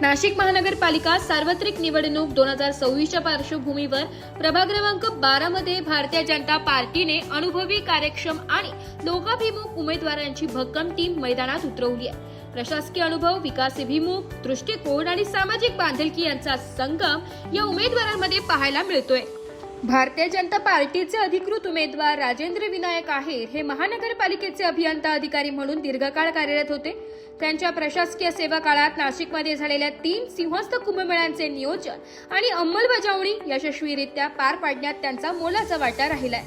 नाशिक महानगरपालिका सार्वत्रिक निवडणूक 2026च्या पार्श्वभूमीवर प्रभाग क्रमांक 12 मध्ये भारतीय जनता पार्टीने अनुभवी, कार्यक्षम आणि लोकाभिमुख उमेदवारांची भक्कम टीम मैदानात उतरवली आहे। प्रशासकीय अनुभव, विकासाभिमुख दृष्टिकोन आणि सामाजिक बांधिलकी यांचा संगम या उमेदवारांमध्ये पाहायला मिळतोय। भारतीय जनता पार्टीचे अधिकृत उमेदवार राजेंद्र विनायक आहेर हे महानगरपालिकेचे अभियंता अधिकारी म्हणून दीर्घकाळ कार्यरत होते। त्यांच्या प्रशासकीय सेवा काळात नाशिकमध्ये झालेल्या 3 सिंहस्थ कुंभमेळ्यांचे नियोजन आणि अंमलबजावणी यशस्वीरित्या पार पाडण्यात त्यांचा मोलाचा वाटा राहिलाय।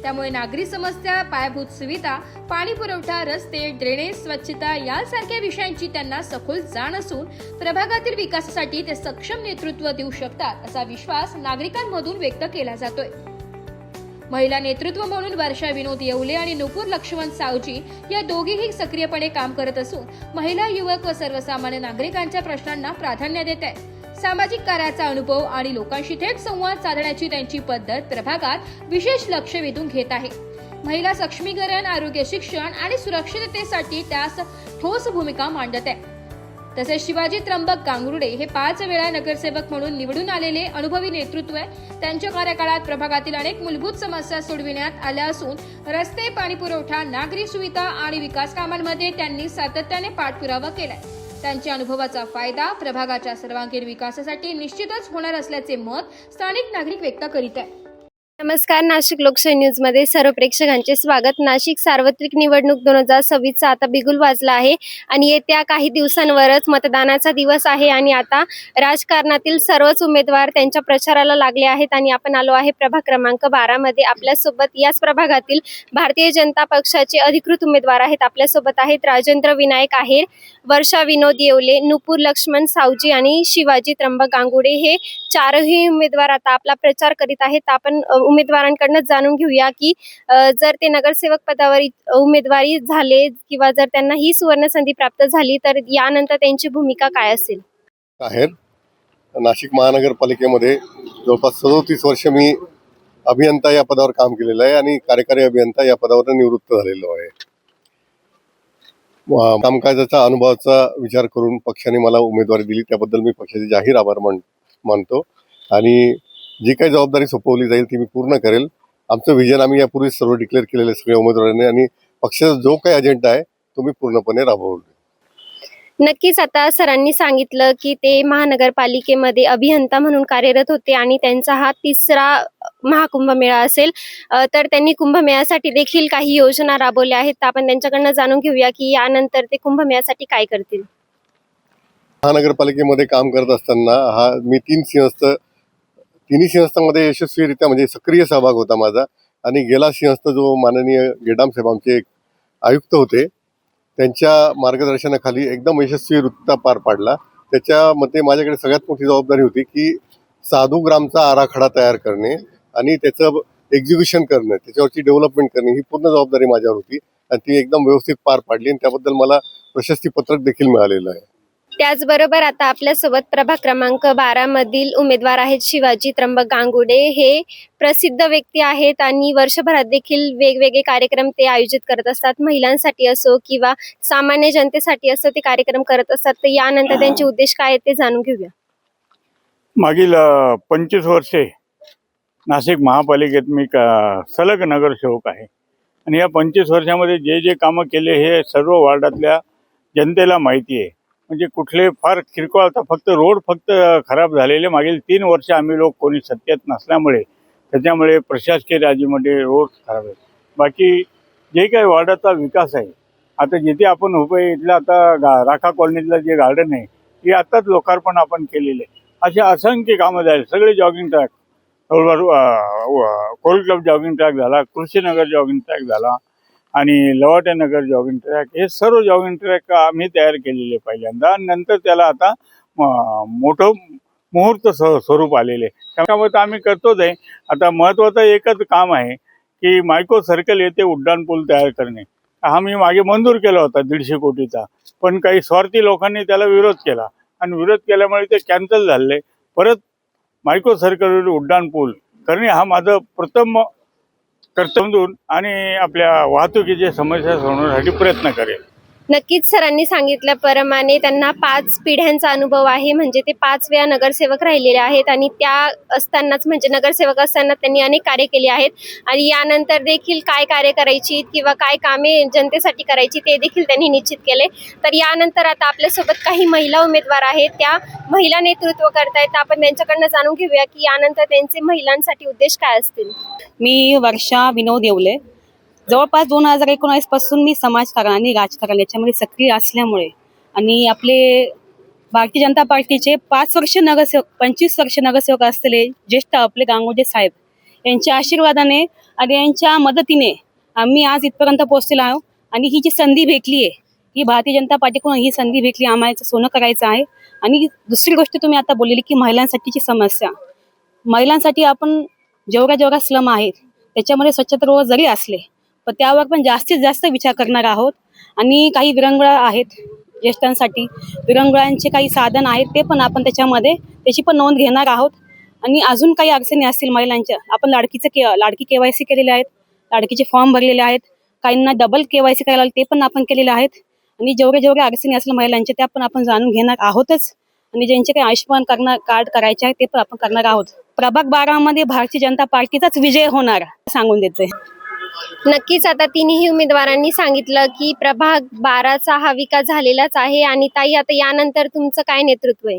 त्यामुळे नागरी समस्या, पायाभूत सुविधा, पाणी पुरवठा, रस्ते, ड्रेनेज, स्वच्छता यासारख्या विषयांची त्यांना सखोल जाण असून प्रभागातील विकासासाठी ते सक्षम नेतृत्व देऊ शकतात असा विश्वास नागरिकांमधून व्यक्त केला जातोय। महिला नेतृत्व म्हणून वर्षा विनोद येवले आणि नुपूर लक्ष्मण सावजी या दोघीही सक्रियपणे काम करत असून महिला, युवक व सर्वसामान्य नागरिकांच्या प्रश्नांना प्राधान्य देत आहेत। सामाजिक कार्याचा अनुभव आणि लोकांशी थेट संवाद साधण्याची त्यांची पद्धत प्रभागात विशेष लक्ष वेधून घेत आहे। महिला सक्षमीकरण, आरोग्य, शिक्षण आणि सुरक्षिततेसाठी त्यास ठोस भूमिका मांडत आहे। तसेच शिवाजी त्र्यंबक गांगुर्डे हे 5 वेळा नगरसेवक म्हणून निवडून आलेले अनुभवी नेतृत्व आहे। त्यांच्या कार्यकाळात प्रभागातील अनेक मूलभूत समस्या सोडविण्यात आल्या असून रस्ते, पाणी पुरवठा, नागरी सुविधा आणि विकास कामांमध्ये त्यांनी सातत्याने पाठपुरावा केलाय। त्यांच्या अनुभवाचा फायदा प्रभागाच्या सर्वांगीण विकासासाठी निश्चितच होणार असल्याचे मत स्थानिक नागरिक व्यक्त करीत आहेत। नमस्कार, नाशिक लोकशाही न्यूज मध्ये सर्व प्रेक्षकांचे स्वागत। नाशिक सार्वत्रिक निवडणूक 2026चा आता बिगुल वाजला आहे आणि येत्या काही दिवसांवरच मतदानाचा दिवस आहे आणि आता राजकारणातील सर्वच उमेदवार त्यांच्या प्रचाराला लागले आहेत आणि आपण आलो आहे प्रभाग क्रमांक 12 मध्ये। आपल्यासोबत याच प्रभागातील भारतीय जनता पक्षाचे अधिकृत उमेदवार आहेत। आपल्यासोबत आहेत राजेंद्र विनायक आहेर, वर्षा विनोद येवले, नुपूर लक्ष्मण सावजी आणि शिवाजी त्र्यंबक गांगुर्डे हे 4ही उमेदवार आता आपला प्रचार करीत आहेत। आपण उमेदवारांकडून जाणून घेऊया की जर ते नगरसेवक पदावर उमेदवारी झाले किंवा जर त्यांना ही सुवर्ण संधी प्राप्त झाली तर यानंतर त्यांची भूमिका काय असेल। आहेर नाशिक महानगरपालिकेमध्ये जवळपास 37 वर्ष मी अभियंता या पदावर काम केलेलं आहे आणि कार्यकारी अभियंता या पदावर निवृत्त झालेलो आहे। कामकाजाचा अनुभवाचा विचार करून पक्षाने मला उमेदवारी दिली, त्याबद्दल मी पक्षाचे जाहीर आभार मानतो आणि जी काही जबाबदारी सोपवली जाईल ती मी पूर्ण करेल। आमचं विजन आम्ही यापूर्वी सर्व डिक्लेअर केलेले सगळ्या उमेदवारांनी आणि पक्षाचा जो काही अजेंडा आहे तो मी पूर्णपणे राबवलो। नक्कीच आता सरांनी सांगितलं की ते महानगरपालिकेमध्ये अभियंता म्हणून कार्यरत होते आणि त्यांचा हा 3रा महाकुंभमेळा असेल, तर त्यांनी कुंभमेळ्यासाठी देखील काही योजना राबवल्या आहेत। आपण त्यांच्याकडनं जाणून घेऊया की यानंतर ते कुंभमेळ्यासाठी काय करतील। महानगरपालिकेमध्ये काम करत असताना मी 3 सिंहस्थांमध्ये यशस्वीरित्या म्हणजे सक्रिय सहभाग होता माझा आणि गेला सिंहस्थ जो माननीय गेडाम साहेब आमचे आयुक्त होते त्यांच्या मार्गदर्शनाखाली एकदम यशस्वीरित्या पार पाडला। त्याच्यामध्ये माझ्याकडे सगळ्यात मोठी जबाबदारी होती की साधूग्रामचा आराखडा तयार करणे आणि त्याचं एक्झिक्युशन करणे, त्याच्यावरची डेव्हलपमेंट करणे ही पूर्ण जबाबदारी माझ्यावर होती आणि ती एकदम व्यवस्थित पार पाडली आणि त्याबद्दल मला प्रशस्ती पत्रक देखील मिळालेलं आहे। त्याचबरोबर आता आपल्यासोबत प्रभाग क्रमांक 12 मधील उमेदवार आहेत शिवाजी त्र्यंबक गांगुर्डे। हे प्रसिद्ध व्यक्ती आहेत आणि वर्षभरात देखील वेगवेगळे कार्यक्रम ते आयोजित करत असतात। महिलांसाठी असो किंवा सामान्य जनतेसाठी असो ते कार्यक्रम करत असतात। तर यानंतर त्यांचे उद्देश काय आहेत ते जाणून घेऊया। मागील 25 वर्षे नाशिक महापालिकेत मी सलग नगरसेवक आहे आणि या 25 वर्षामध्ये जे जे कामं केले हे सर्व वार्डातल्या जनतेला माहिती आहे। म्हणजे कुठले फार किरकोळ, आता फक्त रोड खराब झालेले मागील 3 वर्ष आम्ही लोक कोणी सत्तेत नसल्यामुळे त्याच्यामुळे प्रशासकीय राजीमध्ये रोड खराब आहेत। बाकी जे काही वार्डाचा विकास आहे, आता जिथे आपण उभे इथलं आता राखा कॉलनीतलं जे गार्डन आहे हे आताच लोकार्पण आपण केलेले आहे। असे असंख्य कामं झाले। सगळे jogging track, coal club jogging track झाला, कृषीनगर जॉगिंग ट्रॅक झाला आणि लवाटे नगर जॉगिंग ट्रॅक, हे सर्व जॉगिंग ट्रॅक आम्ही तयार केलेले पहिल्यांदा आणि नंतर त्याला आता मोठं मुहूर्त स्वरूप आलेले। त्यामुळे आम्ही करतोच आहे। आता महत्त्वाचं एकच काम आहे की मायक्रो सर्कल येथे उड्डाण पूल तयार करणे। हा मी मागे मंजूर केला होता 150 कोटीचा, पण काही स्वार्थी लोकांनी त्याला विरोध केला आणि विरोध केल्यामुळे ते कॅन्सल झाले। परत मायक्रो सर्कलवर उड्डाण पूल करणे हा माझं प्रथम कर्तव्य आणि आपल्या वाहतुकीच्या समस्या सोडवण्यासाठी प्रयत्न करेल। नक्कीच सरांनी सांगितल्याप्रमाणे त्यांना 5 पिढ्यांचा अनुभव आहे. म्हणजे ते 5 वेळा नगरसेवक राहिलेले आहेत आणि त्या असतानाच म्हणजे नगरसेवक असताना त्यांनी अनेक कार्य केले आहेत आणि यानंतर देखील काय कार्य करायची किंवा काय कामे जनतेसाठी करायची ते देखील त्यांनी निश्चित केले. तर यानंतर आता आपल्यासोबत काही महिला उमेदवार आहेत, त्या महिला नेतृत्व करतायत. आपण त्यांच्याकडनं जाणून घेऊया की यानंतर त्यांचे महिलांसाठी उद्देश काय असतील. मी वर्षा विनोद येवले. जवळपास 2019 पासून मी समाजकारण आणि राजकारण याच्यामध्ये सक्रिय असल्यामुळे आणि आपले भारतीय जनता पार्टीचे 25 वर्ष नगरसेवक असलेले ज्येष्ठ आपले गांगोजे साहेब यांच्या आशीर्वादाने आणि यांच्या मदतीने आम्ही आज इथपर्यंत पोहोचलेलो आहोत. आणि ही जी संधी भेटली आहे, ही भारतीय जनता पार्टीकडून ही संधी भेटली, आम्हाला सोनं करायचं आहे. आणि दुसरी गोष्ट तुम्ही आता बोललेली की महिलांसाठीची समस्या, महिलांसाठी आपण जेवढ्या स्लम आहेत त्याच्यामध्ये स्वच्छतागृह जरी असले पण त्यावर पण जास्तीत जास्त विचार करणार आहोत. आणि काही विरंगुळा आहेत ज्येष्ठांसाठी, विरंगुळांचे काही साधन आहेत ते पण आपण त्याची पण नोंद घेणार आहोत. आणि अजून काही अडचणी असतील महिलांच्या, आपण लाडकी KYC केलेले आहेत, लाडकीचे फॉर्म भरलेले आहेत, काहींना डबल KYC करायला ते पण आपण केलेले आहेत. आणि जेवढ्या अडचणी असतील महिलांच्या त्या पण आपण जाणून घेणार आहोतच. आणि ज्यांचे काही आयुष्यमान कार्ड करायचे आहे ते पण आपण करणार आहोत. प्रभाग 12 मध्ये भारतीय जनता पार्टीचाच विजय होणार सांगून देते. नक्कीच आता तिन्ही उमेदवारांनी सांगितलं की प्रभाग 12चा हा विकास झालेलाच आहे. आणि ताई, आता यानंतर तुमचं काय नेतृत्व आहे.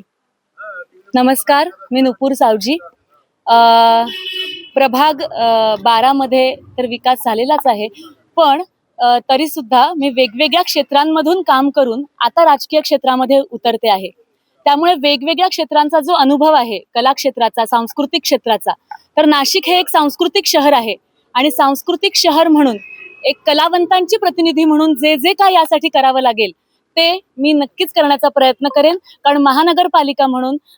नमस्कार, मी नुपूर सावजी. प्रभाग 12 मध्ये तर विकास झालेलाच आहे, पण तरी सुद्धा मी वेगवेगळ्या क्षेत्रांमधून काम करून आता राजकीय क्षेत्रामध्ये उतरते आहे. त्यामुळे वेगवेगळ्या क्षेत्रांचा जो अनुभव आहे, कला क्षेत्राचा, सांस्कृतिक क्षेत्राचा, तर नाशिक हे एक सांस्कृतिक शहर आहे. आणि सांस्कृतिक शहर म्हणून एक कलावंतांची प्रतिनिधी म्हणून जे काय यासाठी करावं लागेल ते मी नक्कीच करण्याचा प्रयत्न करेन. कारण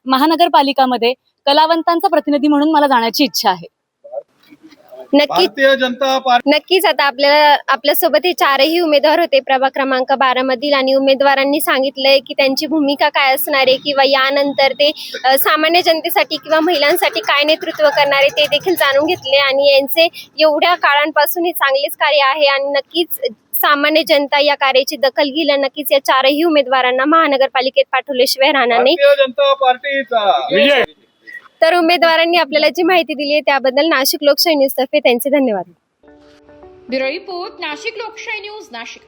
महानगरपालिकामध्ये कलावंतांचा प्रतिनिधी म्हणून मला जाण्याची इच्छा आहे. नक्कीच आता आपल्यासोबत हे 4ही उमेदवार होते प्रभाग क्रमांक 12 मधील. आणि उमेदवारांनी सांगितलंय की त्यांची भूमिका काय असणार आहे किंवा यानंतर ते सामान्य जनतेसाठी किंवा महिलांसाठी काय नेतृत्व करणार आहे ते देखील जाणून घेतले. आणि यांचे एवढ्या काळांपासून हे चांगलेच कार्य आहे आणि नक्कीच सामान्य जनता या कार्याची दखल घेईल. नक्कीच या 4ही उमेदवारांना महानगरपालिकेत पाठवल्याशिवाय राहणार नाही. जनता पार्टीचा तर उमेदवारांनी आपल्याला जी माहिती दिली आहे त्याबद्दल नाशिक लोकशाही न्यूज तर्फे त्यांचे धन्यवाद. ब्युरो रिपोर्ट, नाशिक लोकशाही न्यूज, नाशिक.